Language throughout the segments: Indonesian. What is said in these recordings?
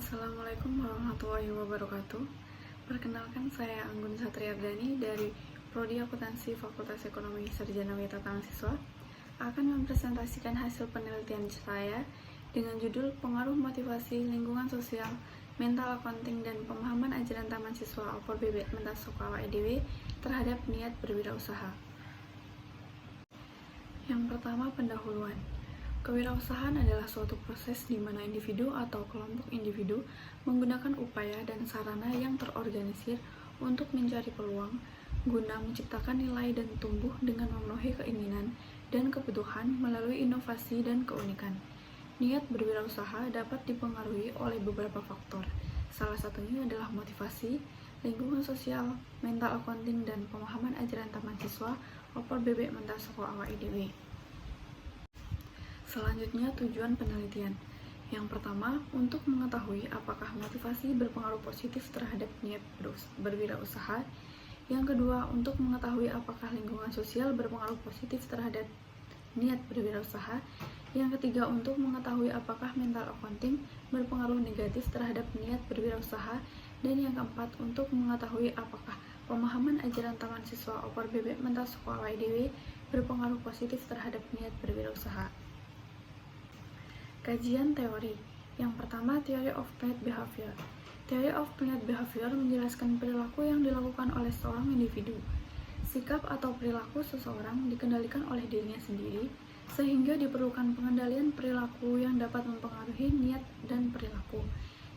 Assalamualaikum warahmatullahi wabarakatuh. Perkenalkan, saya Anggun Satriardani dari Prodi Akuntansi Fakultas Ekonomi Sarjana Witata Mahasiswa akan mempresentasikan hasil penelitian saya dengan judul Pengaruh Motivasi Lingkungan Sosial, Mental Accounting, dan Pemahaman Ajaran Taman Siswa Opor Bebek Mentas Sokawa EDW terhadap niat berwirausaha. Yang pertama, pendahuluan. Kewirausahaan adalah suatu proses di mana individu atau kelompok individu menggunakan upaya dan sarana yang terorganisir untuk mencari peluang guna menciptakan nilai dan tumbuh dengan memenuhi keinginan dan kebutuhan melalui inovasi dan keunikan. Niat berwirausaha dapat dipengaruhi oleh beberapa faktor. Salah satunya adalah motivasi, lingkungan sosial, mental accounting, dan pemahaman ajaran taman siswa Opor Bebek Mentas Sokawa EDW. Selanjutnya, tujuan penelitian. Yang pertama, untuk mengetahui apakah motivasi berpengaruh positif terhadap niat berwirausaha. Yang kedua, untuk mengetahui apakah lingkungan sosial berpengaruh positif terhadap niat berwirausaha. Yang ketiga, untuk mengetahui apakah mental accounting berpengaruh negatif terhadap niat berwirausaha. Dan yang keempat, untuk mengetahui apakah pemahaman ajaran taman siswa Opor Bebek Mentas Sokawa EDW berpengaruh positif terhadap niat berwirausaha. Kajian teori. Yang pertama, Theory of Planned Behavior. Theory of Planned Behavior menjelaskan perilaku yang dilakukan oleh seorang individu. Sikap atau perilaku seseorang dikendalikan oleh dirinya sendiri, sehingga diperlukan pengendalian perilaku yang dapat mempengaruhi niat dan perilaku.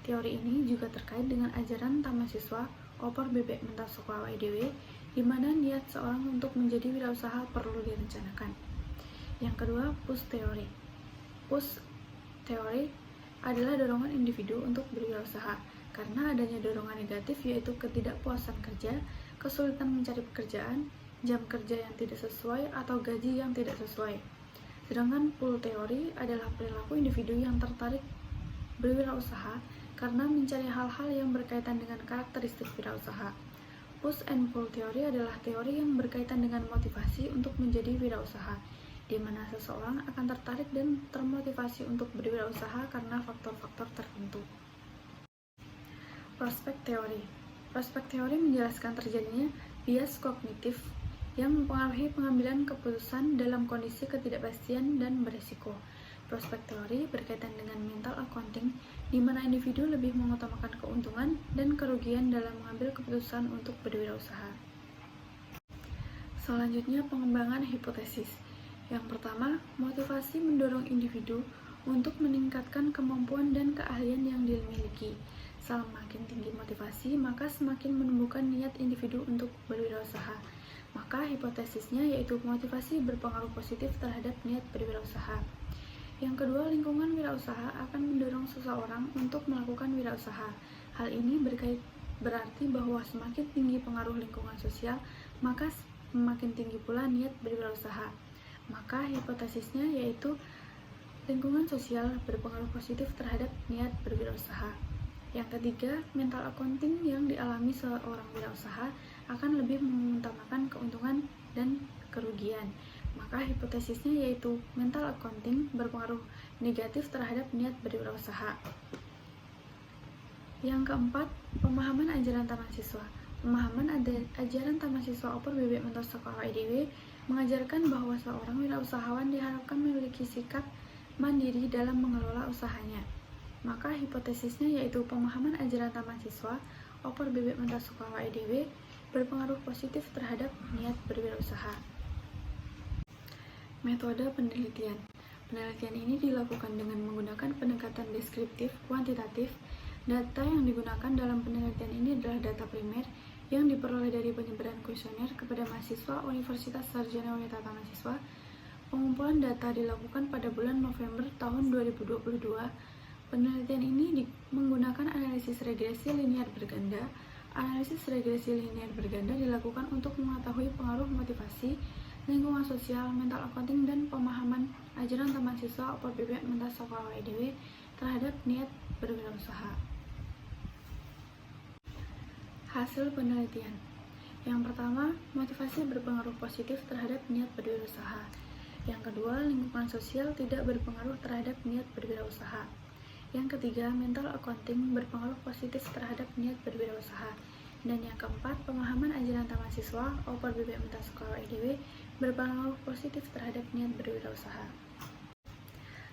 Teori ini juga terkait dengan ajaran taman siswa Opor Bebek Mentas Sokawa EDW, di mana niat seorang untuk menjadi wirausaha perlu direncanakan. Yang kedua, push theory. Push teori adalah dorongan individu untuk berwirausaha karena adanya dorongan negatif, yaitu ketidakpuasan kerja, kesulitan mencari pekerjaan, jam kerja yang tidak sesuai, atau gaji yang tidak sesuai. Sedangkan pull teori adalah perilaku individu yang tertarik berwirausaha karena mencari hal-hal yang berkaitan dengan karakteristik wirausaha. Push and pull teori adalah teori yang berkaitan dengan motivasi untuk menjadi wirausaha, di mana seseorang akan tertarik dan termotivasi untuk berwirausaha karena faktor-faktor tertentu. Prospek teori. Prospek teori menjelaskan terjadinya bias kognitif yang mempengaruhi pengambilan keputusan dalam kondisi ketidakpastian dan beresiko. Prospek teori berkaitan dengan mental accounting, di mana individu lebih mengutamakan keuntungan dan kerugian dalam mengambil keputusan untuk berwirausaha. Selanjutnya, pengembangan hipotesis. Yang pertama, motivasi mendorong individu untuk meningkatkan kemampuan dan keahlian yang dimiliki. Semakin tinggi motivasi, maka semakin menumbuhkan niat individu untuk berwirausaha. Maka hipotesisnya yaitu motivasi berpengaruh positif terhadap niat berwirausaha. Yang kedua, lingkungan wirausaha akan mendorong seseorang untuk melakukan wirausaha. Hal ini berarti bahwa semakin tinggi pengaruh lingkungan sosial, maka semakin tinggi pula niat berwirausaha. Maka hipotesisnya yaitu lingkungan sosial berpengaruh positif terhadap niat berwirausaha. Yang ketiga, mental accounting yang dialami seorang wirausaha akan lebih mengutamakan keuntungan dan kerugian. Maka hipotesisnya yaitu mental accounting berpengaruh negatif terhadap niat berwirausaha. Yang keempat, pemahaman ajaran taman siswa. Pemahaman ajaran taman siswa Opor Bebek Mentas Sokawa EDW mengajarkan bahwa seorang wirausahawan diharapkan memiliki sikap mandiri dalam mengelola usahanya. Maka hipotesisnya yaitu pemahaman ajaran taman siswa Opor Bebek Mentas Sokawa EDW berpengaruh positif terhadap niat berwirausaha. Metode penelitian. Penelitian ini dilakukan dengan menggunakan pendekatan deskriptif kuantitatif. Data yang digunakan dalam penelitian ini adalah data primer yang diperoleh dari penyebaran kuesioner kepada mahasiswa Universitas Sarjana Witata Mahasiswa. Pengumpulan data dilakukan pada bulan November tahun 2022. Penelitian ini menggunakan analisis regresi linear berganda. Analisis regresi linear berganda dilakukan untuk mengetahui pengaruh motivasi, lingkungan sosial, mental accounting, dan pemahaman ajaran taman siswa Opor Bebek Mentas Sokawa EDW terhadap niat berwirausaha. Hasil penelitian. Yang pertama, motivasi berpengaruh positif terhadap niat berwirausaha. Yang kedua, lingkungan sosial tidak berpengaruh terhadap niat berwirausaha. Yang ketiga, mental accounting berpengaruh positif terhadap niat berwirausaha. Dan yang keempat, pemahaman ajaran taman siswa Opor BBM Mental Sekolah IDW berpengaruh positif terhadap niat berwirausaha.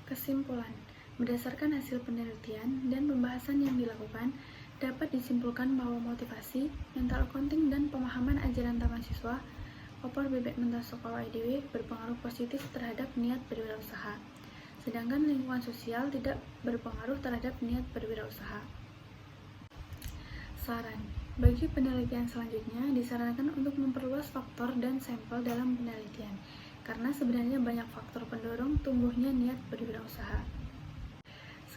Kesimpulan, berdasarkan hasil penelitian dan pembahasan yang dilakukan, dapat disimpulkan bahwa motivasi, mental accounting, dan pemahaman ajaran taman siswa Opor BBM Mental Sekolah IDW berpengaruh positif terhadap niat berwirausaha, sedangkan lingkungan sosial tidak berpengaruh terhadap niat berwirausaha. Saran, bagi penelitian selanjutnya disarankan untuk memperluas faktor dan sampel dalam penelitian, karena sebenarnya banyak faktor pendorong tumbuhnya niat berwirausaha.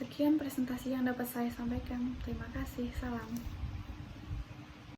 Sekian presentasi yang dapat saya sampaikan. Terima kasih. Salam.